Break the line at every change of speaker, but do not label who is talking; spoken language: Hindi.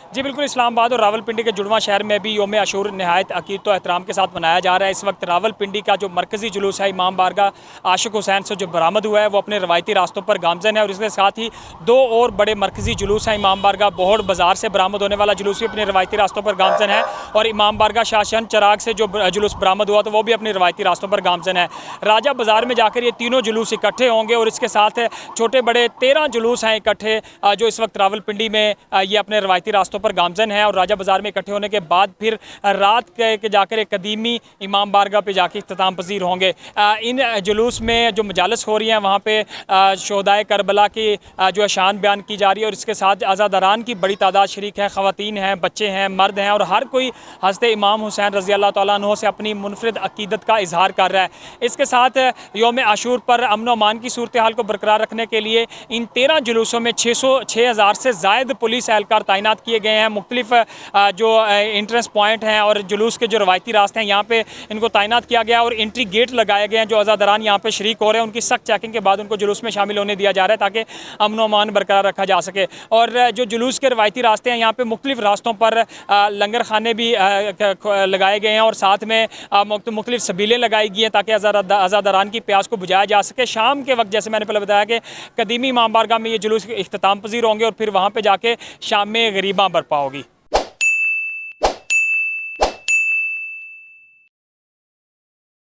जी बिल्कुल, इस्लामाबाद और रावलपिंडी के जुड़वां शहर में भी योम आशूर नहायत अकीदत व एहतराम के साथ मनाया जा रहा है। इस वक्त रावलपिंडी का जो मरकज़ी जुलूस है इमाम बारगाह आशिक हुसैन से जो बरामद हुआ है वो अपने रवायती रास्तों पर गामजन है और इसके साथ ही दो और बड़े मरकज़ी जुलूस हैं। इमाम बारगाह बोहड़ बाज़ार से बरामद होने वाला जुलूस भी अपने रवायती रास्तों पर गामजन है और इमाम बारगाह शाहशन चराग से जो जुलूस बरामद हुआ तो वो भी अपने रवायती रास्तों पर गामजन है। राजा बाज़ार में जाकर ये तीनों जुलूस इकट्ठे होंगे और इसके साथ छोटे बड़े 13 जुलूस हैं इकट्ठे जो इस वक्त रावलपिंडी में ये अपने रवायती रास्तों पर गामजन है और राजा बाज़ार में इकट्ठे होने के बाद फिर रात के जाकर एक कदीमी इमाम बारगाह पे जाके इख्तिताम पजीर होंगे। इन जुलूस में जो मजालस हो रही हैं वहाँ पे शोहदाए करबला की जो शान बयान की जा रही है और इसके साथ आज़ादारान की बड़ी तादाद शरीक है, ख़वातीन हैं, बच्चे हैं, मर्द हैं और हर कोई हज़रत इमाम हुसैन रज़ी अल्लाह तआला अन्हु से अपनी मुनफरिद अकीदत का इजहार कर रहा है। इसके साथ योम आशूर पर अमन अमान की सूरत हाल को बरकरार रखने के लिए इन 13 जुलूसों में 6,000 से ज़ायद पुलिस एहलकार तैनात किए गए हैं। मुख्तलिफ जो इंट्रेंस पॉइंट हैं और जुलूस के जो रवायती रास्ते हैं यहाँ पे इनको तैनात किया गया और एंट्री गेट लगाए गए हैं। जो आज़ादारान यहाँ पे शरीक हो रहे हैं उनकी सख्त चेकिंग के बाद उनको जुलूस में शामिल होने दिया जा रहा है ताकि अमन अमान बरकरार रखा जा सके। और जो जुलूस के रवायती रास्ते हैं यहाँ पे मुख्तलिफ रास्तों पर लंगर खाने भी लगाए गए हैं और साथ में मुख्तलिफ सबीलें लगाई गई हैं ताकि आज़ादारान की प्यास को बुझाया जा सके। शाम के वक्त जैसे मैंने पहले बताया कि कदीमी इमाम बारगाह में ये जुलूस इख्तिताम पजीर होंगे और फिर वहाँ पर जाके शाम में गरीबां बरपा होगी।